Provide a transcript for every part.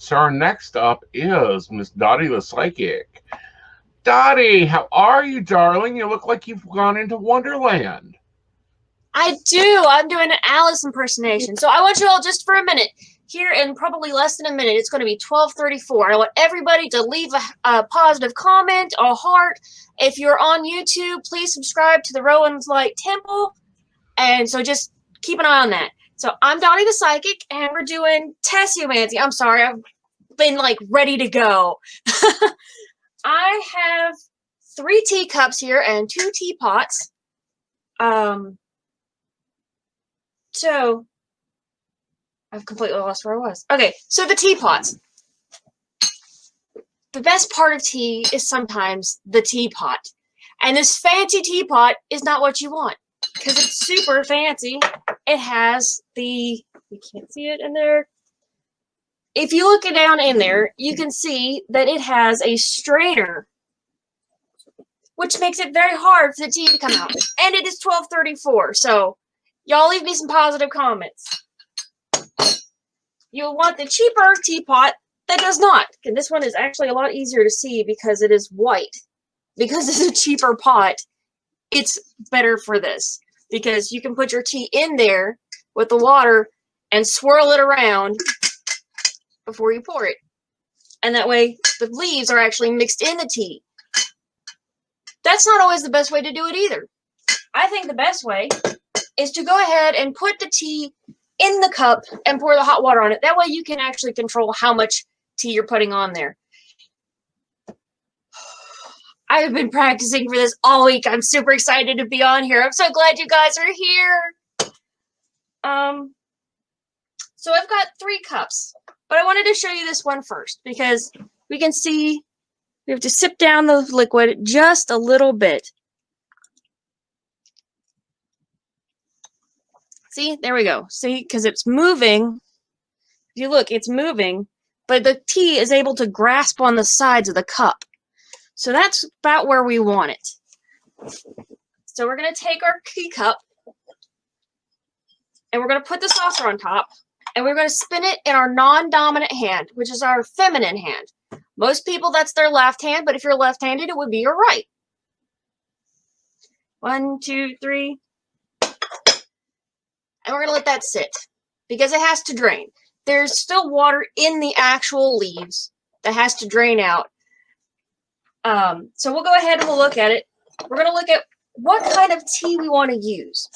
So our next up is Miss Dottie the Psychic. Dottie, how are you, darling? You look like you've gone into Wonderland. I do. I'm doing an Alice impersonation. So I want you all just for a minute. Here in probably less than a minute, it's going to be 12:34. I want everybody to leave a positive comment, a heart. If you're on YouTube, please subscribe to the Rowan's Light Temple. And so just keep an eye on that. So I'm Dottie the Psychic, and we're doing Tessiomancy. I'm sorry, I've been like ready to go. I have 3 teacups here and 2 teapots. So I've completely lost where I was. Okay, so the teapots. The best part of tea is sometimes the teapot. And this fancy teapot is not what you want because it's super fancy. It has you can't see it in there. If you look down in there, you can see that it has a strainer, which makes it very hard for the tea to come out. And it is 12:34, so y'all leave me some positive comments. You'll want the cheaper teapot that does not. And this one is actually a lot easier to see because it is white. Because it's a cheaper pot, it's better for this. Because you can put your tea in there with the water and swirl it around before you pour it. And that way the leaves are actually mixed in the tea. That's not always the best way to do it either. I think the best way is to go ahead and put the tea in the cup and pour the hot water on it. That way you can actually control how much tea you're putting on there. I have been practicing for this all week. I'm super excited to be on here. I'm so glad you guys are here. So I've got 3 cups, but I wanted to show you this one first because we can see we have to sip down the liquid just a little bit. See, there we go. See, because it's moving. If you look, it's moving, but the tea is able to grasp on the sides of the cup. So that's about where we want it. So we're going to take our teacup, and we're going to put the saucer on top, and we're going to spin it in our non-dominant hand, which is our feminine hand. Most people, that's their left hand, but if you're left-handed, it would be your right. 1, 2, 3. And we're going to let that sit because it has to drain. There's still water in the actual leaves that has to drain out. So we'll go ahead and we'll look at it. We're going to look at what kind of tea we want to use.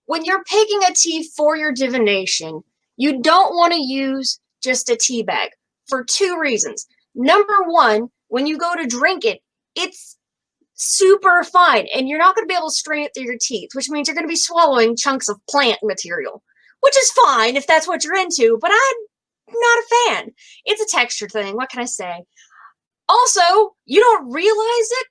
When you're picking a tea for your divination, you don't want to use just a tea bag for 2 reasons. Number 1, when you go to drink it, it's super fine, and you're not going to be able to strain it through your teeth, which means you're going to be swallowing chunks of plant material, which is fine if that's what you're into, but I'm not a fan. It's a texture thing. What can I say? Also, you don't realize it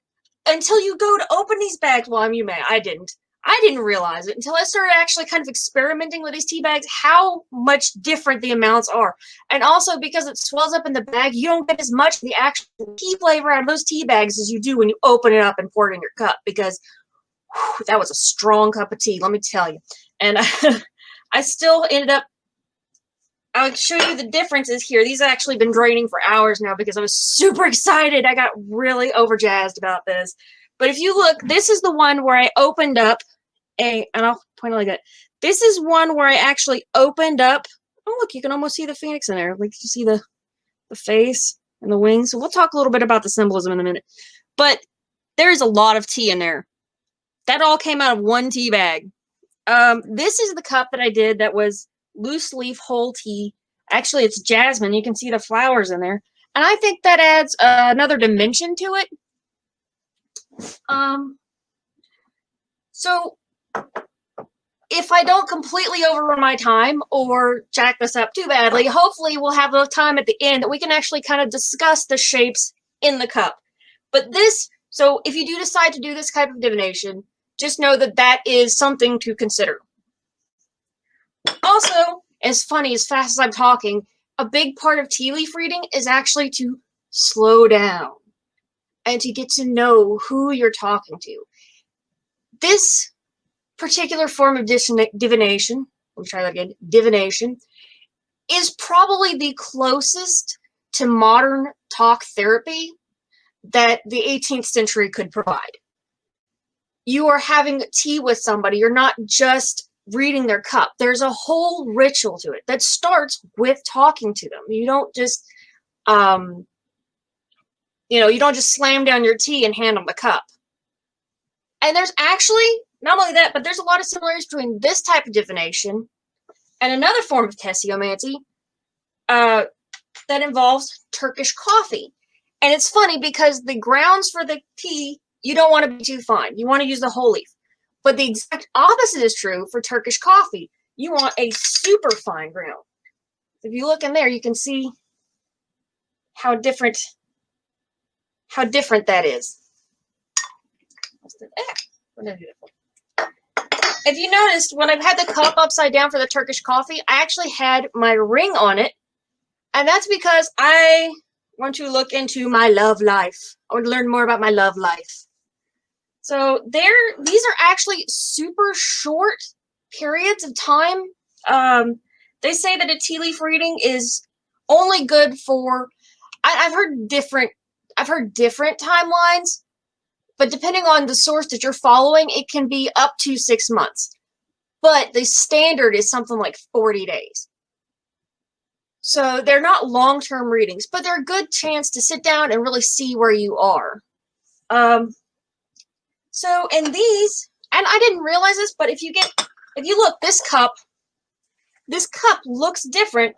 until you go to open these bags. Well, you may. I didn't realize it until I started actually kind of experimenting with these tea bags, how much different the amounts are. And also because it swells up in the bag, you don't get as much of the actual tea flavor out of those tea bags as you do when you open it up and pour it in your cup, because whew, that was a strong cup of tea, let me tell you. And I still ended up, I'll show you the differences here. These have actually been draining for hours now because I was super excited. I got really overjazzed about this. But if you look, this is the one where I opened up and I'll point it like that. This is one where I actually opened up. Oh, look, you can almost see the phoenix in there. Like you see the face and the wings. So we'll talk a little bit about the symbolism in a minute. But there's a lot of tea in there. That all came out of one tea bag. This is the cup that I did that was loose leaf whole tea. Actually, it's jasmine. You can see the flowers in there. And I think that adds another dimension to it. So if I don't completely overrun my time or jack this up too badly, hopefully we'll have enough time at the end that we can actually kind of discuss the shapes in the cup. But this, so if you do decide to do this type of divination, just know that that is something to consider. Also, as funny, as fast as I'm talking, a big part of tea leaf reading is actually to slow down and to get to know who you're talking to. This particular form of divination, let me try that again, divination, is probably the closest to modern talk therapy that the 18th century could provide. You are having tea with somebody. You're not just reading their cup. There's a whole ritual to it that starts with talking to them. You don't just, you don't just slam down your tea and hand them the cup. And there's actually, not only that, but there's a lot of similarities between this type of divination and another form of tessiomancy that involves Turkish coffee. And it's funny because the grounds for the tea, you don't want to be too fine. You want to use the whole leaf. But the exact opposite is true for Turkish coffee. You want a super fine ground. If you look in there, you can see how different that is. If you noticed, when I've had the cup upside down for the Turkish coffee, I actually had my ring on it. And that's because I want to look into my love life. I want to learn more about my love life. So these are actually super short periods of time. They say that a tea leaf reading is only good for, I've heard different timelines, but depending on the source that you're following, it can be up to 6 months. But the standard is something like 40 days. So they're not long-term readings, but they're a good chance to sit down and really see where you are. So in these, and I didn't realize this, but if you look, this cup looks different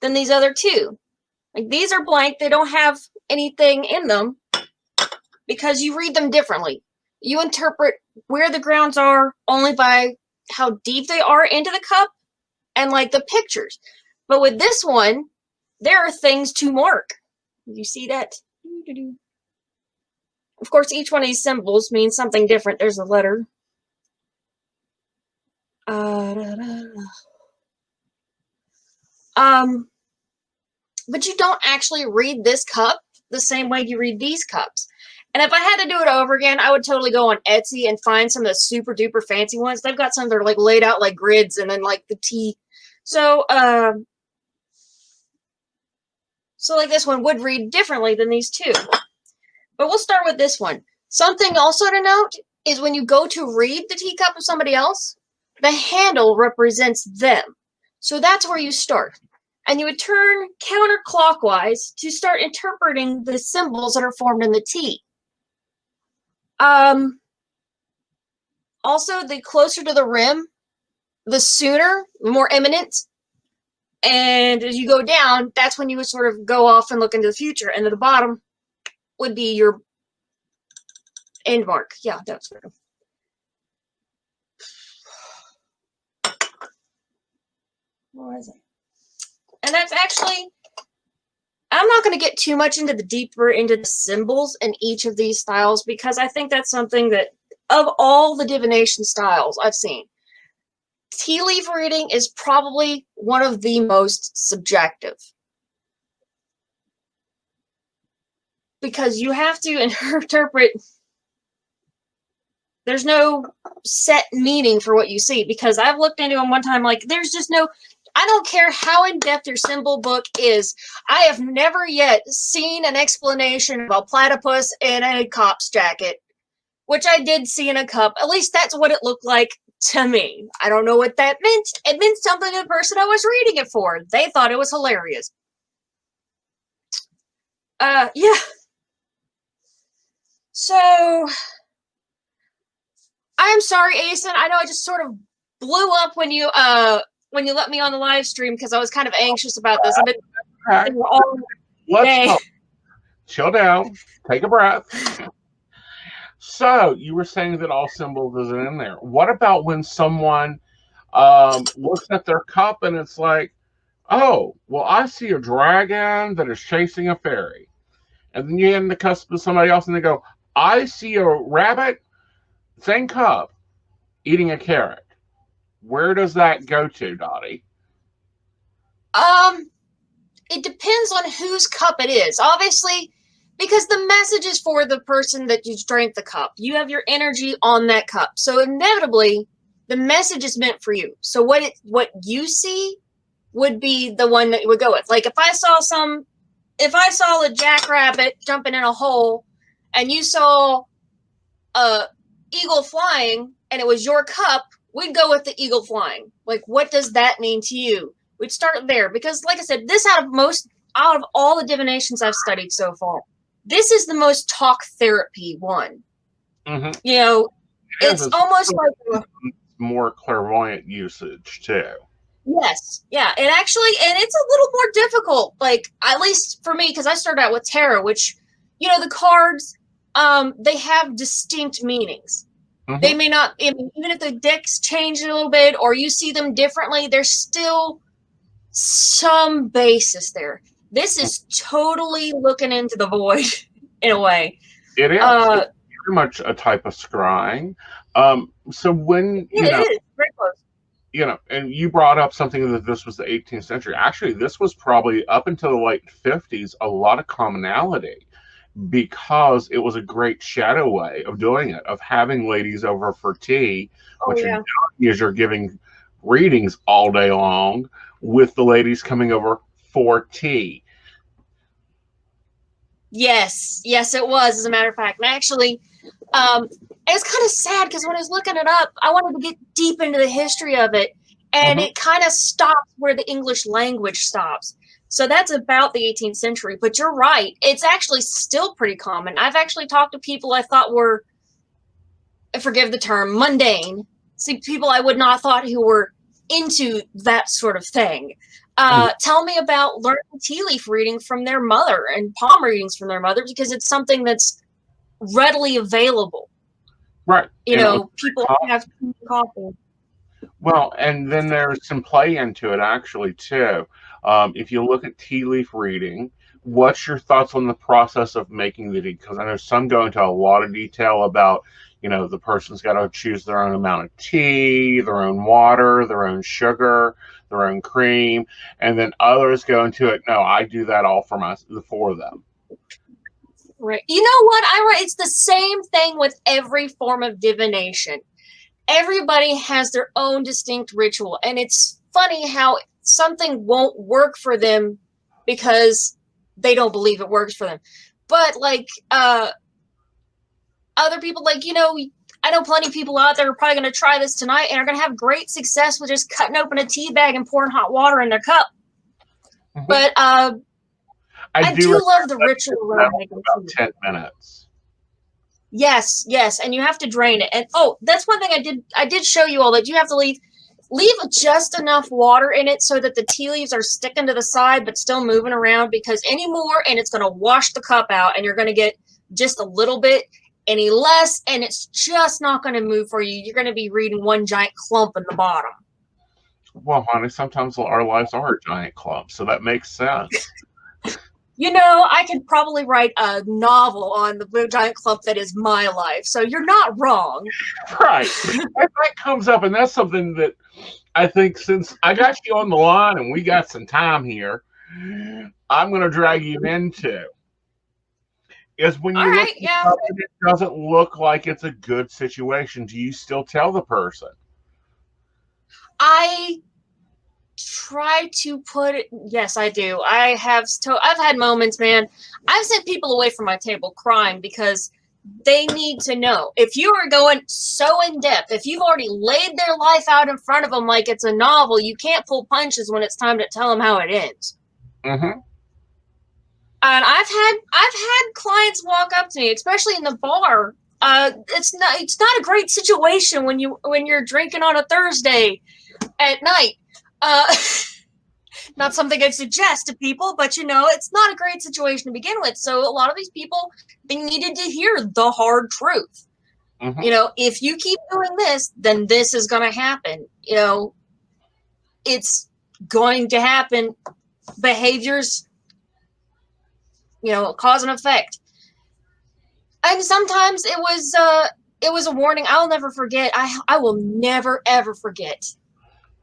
than these other two. Like, these are blank, they don't have anything in them because you read them differently. You interpret where the grounds are only by how deep they are into the cup and like the pictures. But with this one, there are things to mark. You see that? Of course, each one of these symbols means something different. There's a letter. But you don't actually read this cup the same way you read these cups. And if I had to do it over again, I would totally go on Etsy and find some of the super duper fancy ones. They've got some that are like laid out like grids and then like the tea. So like this one would read differently than these two. But we'll start with this one. Something also to note is when you go to read the teacup of somebody else, the handle represents them. So that's where you start. And you would turn counterclockwise to start interpreting the symbols that are formed in the tea. Also, the closer to the rim, the sooner, the more imminent. And as you go down, that's when you would sort of go off and look into the future. And at the bottom would be your end mark. Yeah, that's true. What is it? And that's actually, I'm not going to get too much into the symbols in each of these styles because I think that's something that, of all the divination styles I've seen, tea leaf reading is probably one of the most subjective. Because you have to interpret, there's no set meaning for what you see. Because I've looked into them one time, like, there's just no, I don't care how in-depth your symbol book is, I have never yet seen an explanation of a platypus in a cop's jacket, which I did see in a cup. At least that's what it looked like to me. I don't know what that meant. It meant something to the person I was reading it for. They thought it was hilarious. Yeah. So, I'm sorry, Asen. I know I just sort of blew up when you let me on the live stream because I was kind of anxious about this. I've been all day. Let's chill down. Take a breath. So, you were saying that all symbols isn't in there. What about when someone looks at their cup and it's like, oh, well, I see a dragon that is chasing a fairy. And then you hand the cup to somebody else and they go, I see a rabbit, same cup, eating a carrot. Where does that go to, Dottie? It depends on whose cup it is. Obviously, because the message is for the person that you drank the cup. You have your energy on that cup. So inevitably, the message is meant for you. So what you see would be the one that you would go with. Like if I saw some if I saw a jackrabbit jumping in a hole and you saw a eagle flying and it was your cup, we'd go with the eagle flying. Like, what does that mean to you? We'd start there because, like I said, this out of all the divinations I've studied so far, this is the most talk therapy one. Mm-hmm. You know, it's almost like more clairvoyant usage too. Yes, yeah, and it's a little more difficult. Like, at least for me, because I started out with tarot, which, you know, the cards, they have distinct meanings. Mm-hmm. They may not, even if the decks change a little bit or you see them differently, there's still some basis there. This is totally looking into the void in a way. It is. It's very much a type of scrying. So when it is very close. You know, and you brought up something that this was the 18th century. Actually, this was probably up until the late 50s, a lot of commonality, because it was a great shadow way of doing it, of having ladies over for tea, which you're giving readings all day long, with the ladies coming over for tea. Yes, it was, as a matter of fact. And actually, it's kind of sad because when I was looking it up, I wanted to get deep into the history of it, and it kind of stops where the English language stops. So that's about the 18th century. But you're right. It's actually still pretty common. I've actually talked to people I thought were, forgive the term, mundane. See, people I would not thought who were into that sort of thing. Tell me about learning tea leaf reading from their mother and palm readings from their mother, because it's something that's readily available. Right. You know, people have coffee. Well, and then there's some play into it, actually, too. If you look at tea leaf reading, what's your thoughts on the process of making the tea? Because I know some go into a lot of detail about, you know, the person's got to choose their own amount of tea, their own water, their own sugar, their own cream, and then others go into it, no, I do that all for them. Right. You know what, Ira? It's the same thing with every form of divination. Everybody has their own distinct ritual, and it's funny how something won't work for them because they don't believe it works for them. But like other people, like, you know, I know plenty of people out there are probably going to try this tonight and are going to have great success with just cutting open a tea bag and pouring hot water in their cup. Mm-hmm. But I do love the ritual. About 10 minutes. Yes, and you have to drain it. And that's one thing I did show you all, that you have to leave just enough water in it so that the tea leaves are sticking to the side but still moving around, because any more and it's going to wash the cup out and you're going to get just a little bit, any less, and it's just not going to move for you. You're going to be reading one giant clump in the bottom. Well, honey, sometimes our lives are a giant clump, so that makes sense. You know, I could probably write a novel on the blue giant clump that is my life, so you're not wrong. Right. That comes up, and that's something that I think, since I got you on the line and we got some time here, I'm going to drag you into, is when you look at something that doesn't look like it's a good situation, do you still tell the person? I try to put it, yes, I do. I've had moments, man. I've sent people away from my table crying because they need to know. If you are going so in depth, if you've already laid their life out in front of them like it's a novel, you can't pull punches when it's time to tell them how it ends. Mm-hmm. And I've had clients walk up to me, especially in the bar. It's not a great situation when you're drinking on a Thursday at night. Not something I'd suggest to people, but you know, it's not a great situation to begin with. So a lot of these people, they needed to hear the hard truth. Mm-hmm. You know, if you keep doing this, then this is going to happen. You know, it's going to happen. Behaviors, you know, cause and effect. And sometimes it was a warning. I'll never forget. I will never, ever forget.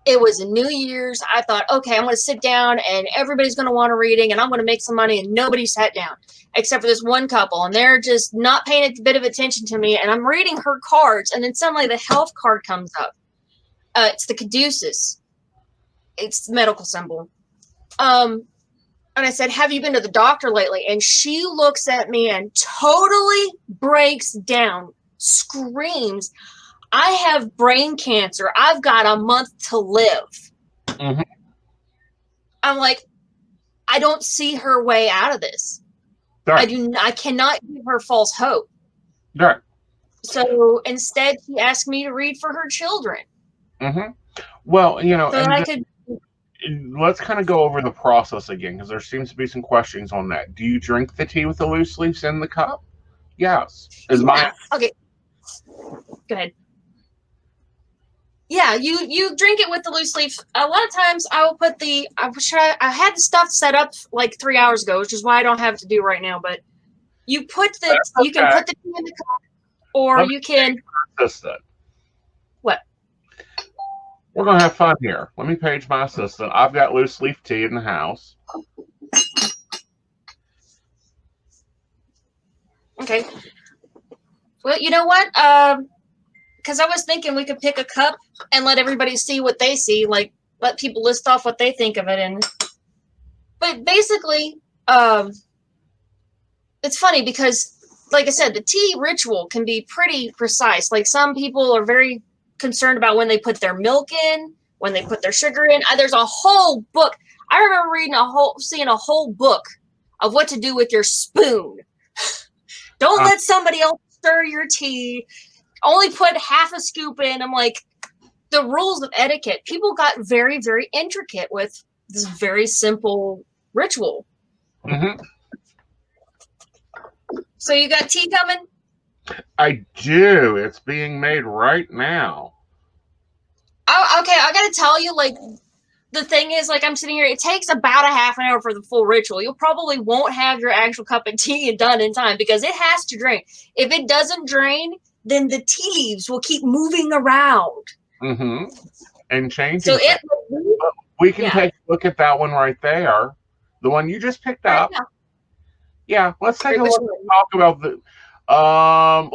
It was New Year's. I thought, okay, I'm going to sit down and everybody's going to want a reading and I'm going to make some money, and nobody sat down except for this one couple, and they're just not paying a bit of attention to me, and I'm reading her cards, and then suddenly the health card comes up. It's the caduceus. It's the medical symbol. And And I said, have you been to the doctor lately? And she looks at me and totally breaks down, screams, I have brain cancer. I've got a month to live. Mm-hmm. I'm like, I don't see her way out of this. Right. I cannot give her false hope. Right. So instead, she asked me to read for her children. Mm-hmm. Well, so that I could. Let's kind of go over the process again, because there seems to be some questions on that. Do you drink the tea with the loose leaves in the cup? Yes. Okay. Go ahead. Yeah, you drink it with the loose leaf. A lot of times I will put I had the stuff set up like 3 hours ago, which is why I don't have it to do right now, but you can put the tea in the cup, or you can. Assistant. What? We're going to have fun here. Let me page my assistant. I've got loose leaf tea in the house. Okay. Well, you know what? Because I was thinking we could pick a cup and let everybody see what they see, like let people list off what they think of it. But basically, it's funny because, like I said, the tea ritual can be pretty precise. Like some people are very concerned about when they put their milk in, when they put their sugar in. There's a whole book. I remember seeing a whole book of what to do with your spoon. Don't let somebody else stir your tea. Only put half a scoop in. I'm like, the rules of etiquette. People got very, very intricate with this very simple ritual. Mm-hmm. So you got tea coming? I do. It's being made right now. Oh, okay. I gotta tell you, like, the thing is, like, I'm sitting here. It takes about a half an hour for the full ritual. You probably won't have your actual cup of tea done in time because it has to drain. If it doesn't drain, then the tea leaves will keep moving around. Mm-hmm. And changing. So we can take a look at that one right there. The one you just picked up. Yeah, let's take a look and talk about the.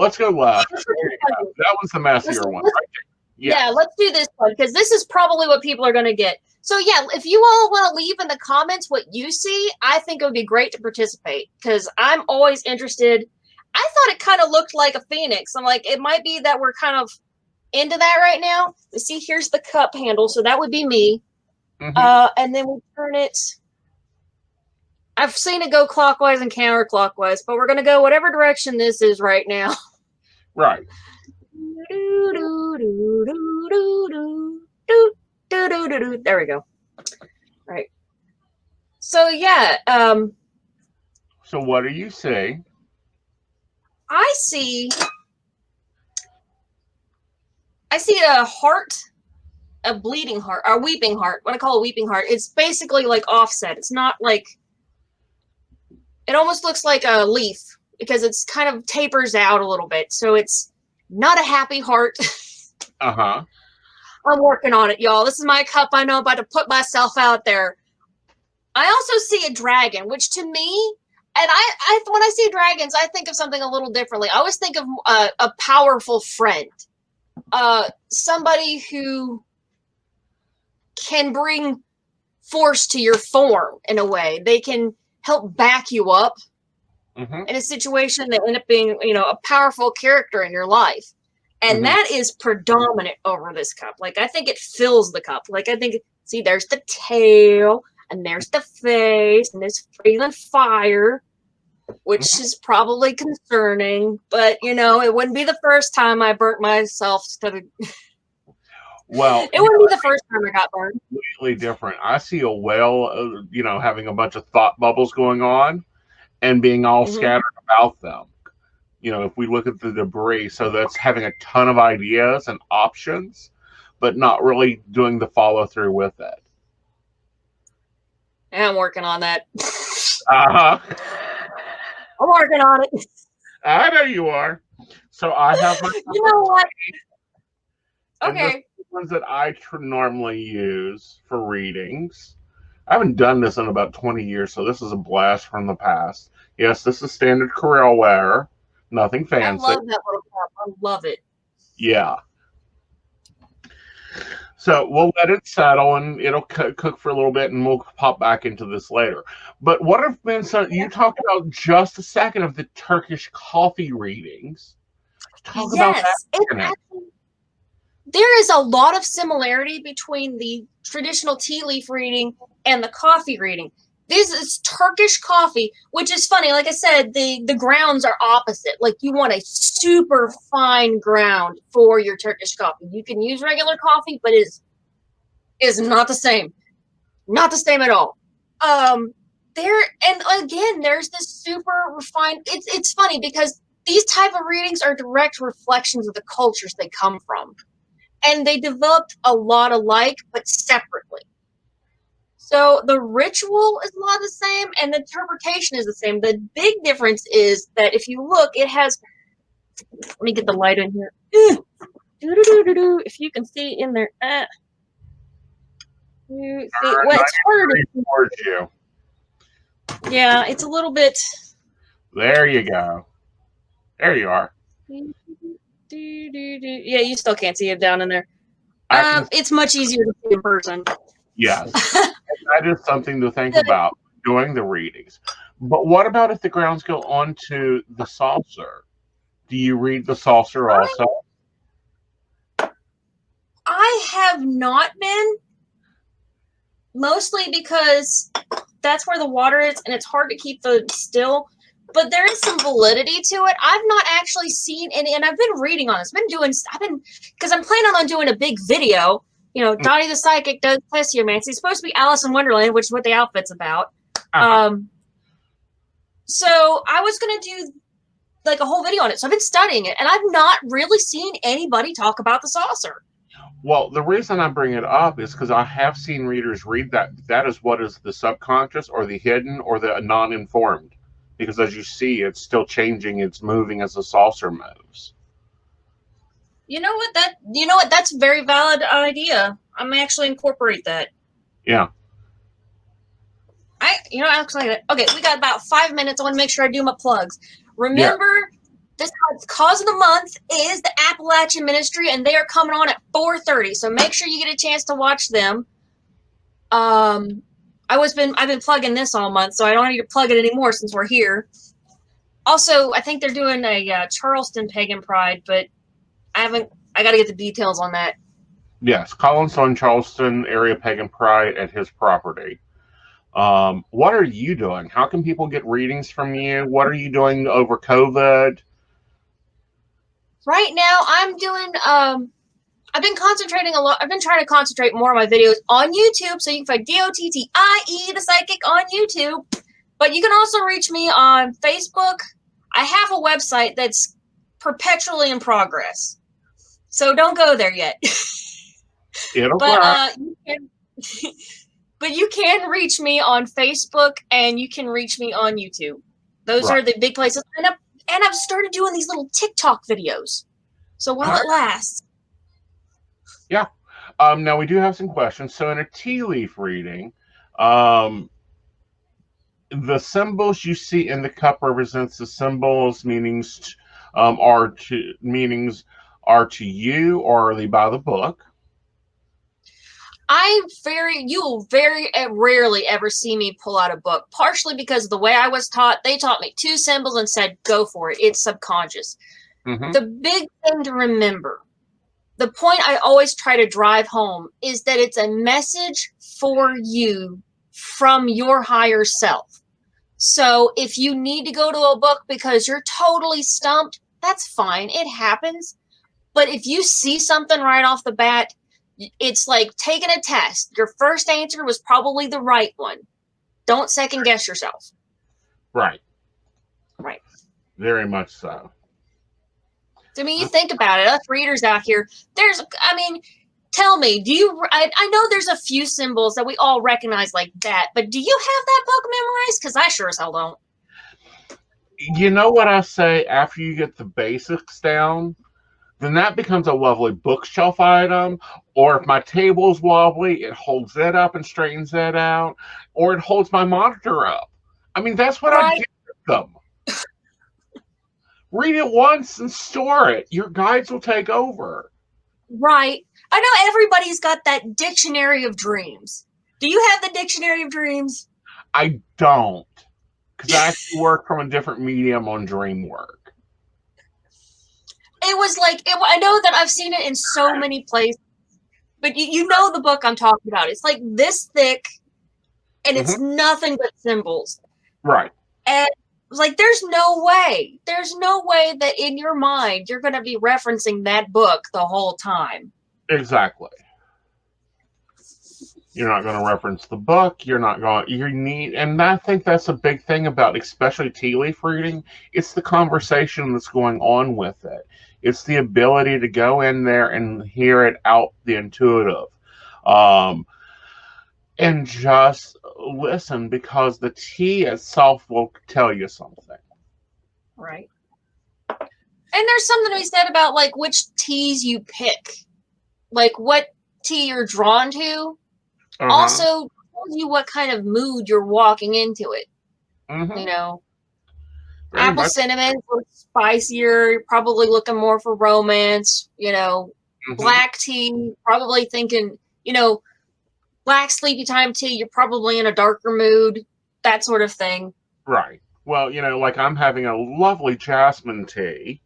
Let's go left. That one's the messier one, right there. Yeah, let's do this one because this is probably what people are going to get. So yeah, if you all want to leave in the comments what you see, I think it would be great to participate because I'm always interested. I thought it kind of looked like a phoenix. I'm like, it might be that we're kind of into that right now. You see, here's the cup handle, so that would be me. Mm-hmm. And then we turn it. I've seen it go clockwise and counterclockwise, but we're going to go whatever direction this is right now. Right. There we go. Right. So yeah. So what do you see? I see a heart, a bleeding heart, or a weeping heart. What I call a weeping heart. It's basically like offset. It's not like. It almost looks like a leaf because it's kind of tapers out a little bit. So it's not a happy heart. Uh-huh. I'm working on it, y'all. This is my cup. I know I'm about to put myself out there. I also see a dragon, which to me, and I when I see dragons, I think of something a little differently. I always think of a powerful friend. Somebody who can bring force to your form in a way. They can help back you up in a situation that end up being, a powerful character in your life. And that is predominant over this cup. Like, I think it fills the cup. Like, I think, see, there's the tail, and there's the face, and there's freezing fire, which is probably concerning. But, it wouldn't be the first time I burnt myself to the... Well, it wouldn't be the first time I got burned. Completely different. I see a whale, having a bunch of thought bubbles going on and being all scattered about them. If we look at the debris, so that's having a ton of ideas and options, but not really doing the follow through with it. Yeah, I'm working on that. Uh-huh. I'm working on it. I know you are. So I have my... You know what? Okay. Ones that I normally use for readings. I haven't done this in about 20 years, so this is a blast from the past. Yes, this is standard Corel ware. Nothing fancy. I love that little cup. I love it. Yeah. So we'll let it settle, and it'll cook for a little bit, and we'll pop back into this later. But what have been some? You talked about just a second of the Turkish coffee readings. Talk about that Yes, for a minute. there is a lot of similarity between the traditional tea leaf reading and the coffee reading. This is Turkish coffee, which is funny. Like I said, the grounds are opposite. Like you want a super fine ground for your Turkish coffee. You can use regular coffee, but it is not the same. Not the same at all. There and again, there's this super refined. It's funny because these type of readings are direct reflections of the cultures they come from, and they developed a lot alike but separately. So the ritual is a lot the same and the interpretation is the same. The big difference is that if you look, it has, let me get the light in here. If you can see in there, you see, well, it's hard towards you. Yeah, it's a little bit. There you go. There you are. Yeah, you still can't see it down in there. It's much easier to see in person. Yes. That is something to think about doing the readings. But what about if the grounds go onto the saucer? Do you read the saucer also? I have not been, mostly because that's where the water is and it's hard to keep the still. But there is some validity to it. I've not actually seen any, and I've been reading on this. Because I'm planning on doing a big video. You know, Dottie the Psychic does Plessiomancy. It's supposed to be Alice in Wonderland, which is what the outfit's about. So I was going to do like a whole video on it. So I've been studying it, and I've not really seen anybody talk about the saucer. Well, the reason I bring it up is because I have seen readers read that. That is what is the subconscious or the hidden or the non-informed. Because as you see, it's still changing. It's moving as the saucer moves. You know what? That's a very valid idea. I may actually incorporate that. Yeah. Actually, okay, we got about 5 minutes. I want to make sure I do my plugs. Remember, this cause of the month is the Appalachian Ministry, and they are coming on at 4:30. So make sure you get a chance to watch them. I've been plugging this all month, so I don't need to plug it anymore since we're here. Also, I think they're doing a Charleston Pagan Pride, but I got to get the details on that. Yes, Colin's on Charleston area Pagan Pride at his property. What are you doing? How can people get readings from you? What are you doing over COVID? Right now, I'm doing. I've been concentrating a lot. I've been trying to concentrate more on my videos on YouTube, so you can find Dottie the Psychic on YouTube. But you can also reach me on Facebook. I have a website that's perpetually in progress, so don't go there yet. It'll but you can reach me on Facebook and you can reach me on YouTube. Those are the big places. And I've started doing these little TikTok videos. So while it lasts. Yeah. Now we do have some questions. So in a tea leaf reading, the symbols you see in the cup represents the symbols, meanings are to you, or are they by the book? You will very rarely ever see me pull out a book, partially because of the way I was taught. They taught me 2 symbols and said, go for it. It's subconscious. Mm-hmm. The big thing to remember, the point I always try to drive home, is that it's a message for you from your higher self. So if you need to go to a book because you're totally stumped, that's fine. It happens. But if you see something right off the bat, it's like taking a test. Your first answer was probably the right one. Don't second guess yourself. Right. Right. Very much so. I mean, you think about it, us readers out here, tell me, I know there's a few symbols that we all recognize like that, but do you have that book memorized? Because I sure as hell don't. You know what I say, after you get the basics down, then that becomes a lovely bookshelf item. Or if my table's wobbly, it holds that up and straightens that out. Or it holds my monitor up. I mean, that's what I do with them. Read it once and store it. Your guides will take over. Right. I know everybody's got that dictionary of dreams. Do you have the dictionary of dreams? I don't, because I actually work from a different medium on dream work. It was like, I know that I've seen it in so many places, but you know the book I'm talking about. It's like this thick, and it's nothing but symbols. Right. And like, there's no way that in your mind you're going to be referencing that book the whole time. Exactly. You're not going to reference the book. You're not going. You need, and I think that's a big thing about, especially tea leaf reading. It's the conversation that's going on with it. It's the ability to go in there and hear it out, the intuitive, and just listen, because the tea itself will tell you something. Right. And there's something to be said about like which teas you pick, like what tea you're drawn to. Also tells you what kind of mood you're walking into it. You know, Very apple much. cinnamon, spicier, you're probably looking more for romance. You know, black tea, probably thinking, you know, black sleepy time tea, you're probably in a darker mood, that sort of thing. Right. Well, you know, like I'm having a lovely jasmine tea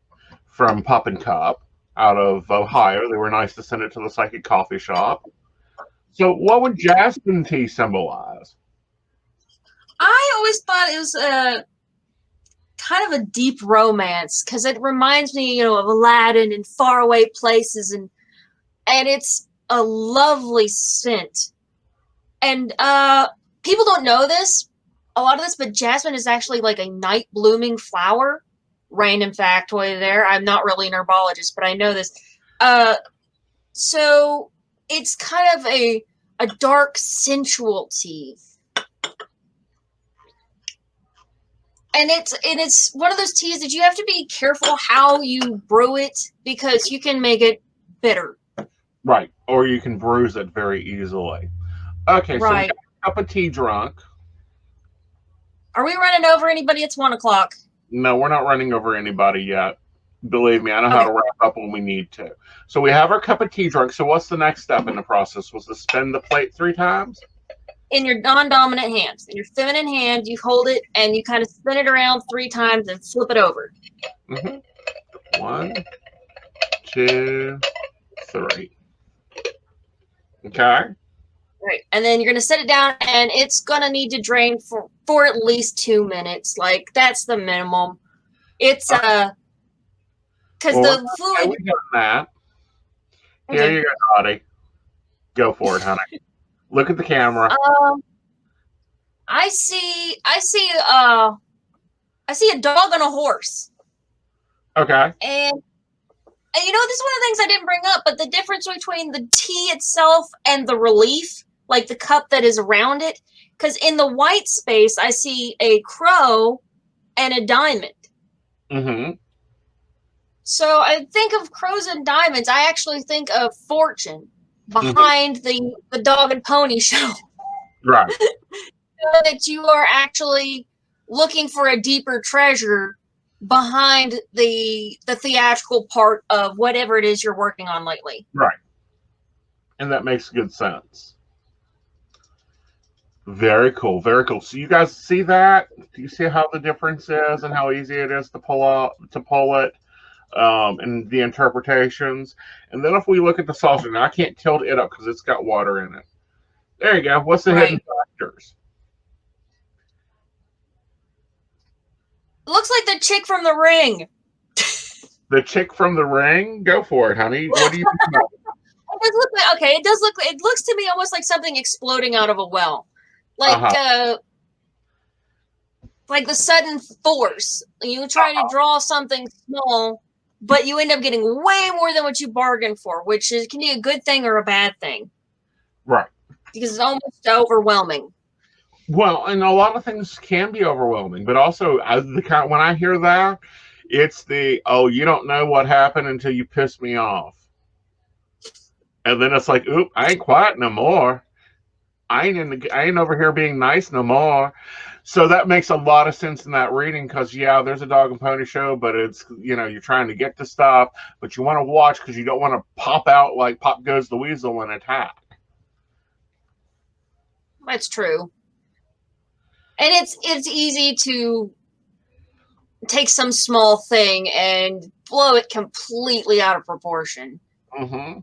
from Pup and Cup out of Ohio. They were nice to send it to the Psychic Coffee Shop. So what would jasmine tea symbolize? I always thought it was kind of a deep romance, because it reminds me, you know, of Aladdin and faraway places, and it's a lovely scent. And people don't know this, a lot of this, but jasmine is actually like a night blooming flower. Random factoid there. I'm not really an herbologist, but I know this. So it's kind of a dark, sensual tea. And it's one of those teas that you have to be careful how you brew it, because you can make it bitter. Right. Or you can bruise it very easily. Okay, so we got a cup of tea drunk. Are we running over anybody? It's 1 o'clock. No, we're not running over anybody yet. Believe me, I know how to wrap up when we need to. So we have our cup of tea drunk. So what's the next step in the process? Was to spin the plate 3 times? In your non-dominant hand. In your feminine hand, you hold it and you kind of spin it around 3 times and flip it over. 1, 2, 3. Okay. Right. And then you're going to set it down, and it's going to need to drain for at least 2 minutes. Like, that's the minimum. It's, because the fluid... We got that. Here you go, Dottie. Go for it, honey. Look at the camera. I see a dog on a horse. Okay. And you know, this is one of the things I didn't bring up, but the difference between the tea itself and the relief, like the cup that is around it, because in the white space, I see a crow and a diamond. So I think of crows and diamonds. I actually think of fortune behind the dog and pony show. Right. So that you are actually looking for a deeper treasure behind the theatrical part of whatever it is you're working on lately. Right. And that makes good sense. Very cool. Very cool. So you guys see that? Do you see how the difference is and how easy it is to pull it? And the interpretations. And then if we look at the saucer, now I can't tilt it up because it's got water in it. There you go. What's the hidden factors? Looks like the chick from The Ring. The chick from The Ring? Go for it, honey. What do you think about it? It does look like, okay, it looks to me almost like something exploding out of a well. Like the sudden force. You try to draw something small, but you end up getting way more than what you bargained for, which can be a good thing or a bad thing. Right. Because it's almost overwhelming. Well, and a lot of things can be overwhelming, but also when I hear that, it's you don't know what happened until you piss me off. And then it's like, oop, I ain't quiet no more. I ain't over here being nice no more. So that makes a lot of sense in that reading because, yeah, there's a dog and pony show, but it's, you're trying to get to stuff, but you want to watch because you don't want to pop out like Pop Goes the Weasel and attack. That's true. And it's easy to take some small thing and blow it completely out of proportion. Mm-hmm.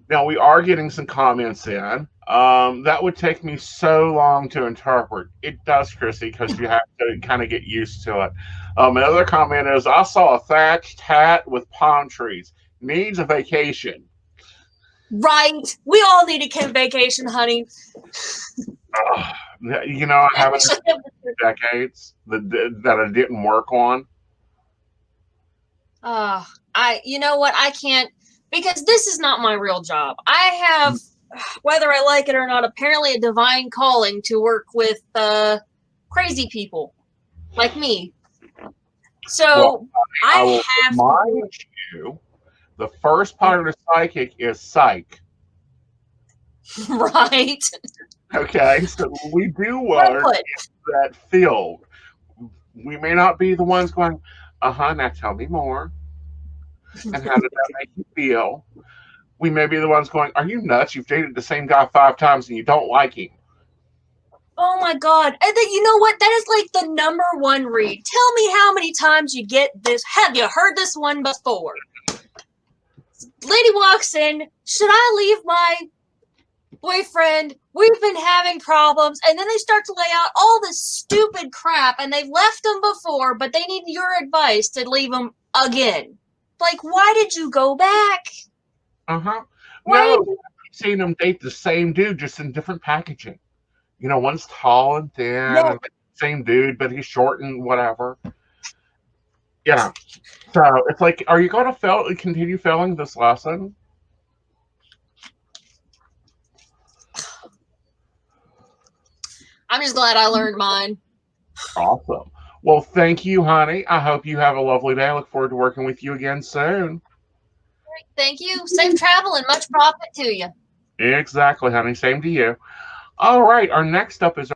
Now, we are getting some comments in. That would take me so long to interpret. It does, Chrissy, because you have to kind of get used to it. Another comment is, I saw a thatched hat with palm trees. Needs a vacation. Right. We all need a vacation, honey. I haven't seen decades that I didn't work on. You know what? I can't, because this is not my real job. I have, whether I like it or not, apparently a divine calling to work with crazy people like me. So I will have remind you, the first part of the psychic is psych. Right. Okay, so we do work in that field. We may not be the ones going, now tell me more. And how did that make you feel? We may be the ones going, are you nuts? You've dated the same guy 5 times and you don't like him. Oh my God. And then, you know what? That is like the #1 read. Tell me how many times you get this. Have you heard this one before? Lady walks in. Should I leave my boyfriend? We've been having problems. And then they start to lay out all this stupid crap. And they've left them before, but they need your advice to leave them again. Like, why did you go back? No, I've seen them date the same dude, just in different packaging. One's tall and thin, and same dude, but he's short and whatever. Yeah. So it's like, are you going to continue failing this lesson? I'm just glad I learned mine. Awesome. Well, thank you, honey. I hope you have a lovely day. I look forward to working with you again soon. Thank you. Safe travel and much profit to you. Exactly, honey. Same to you. All right. Our next up is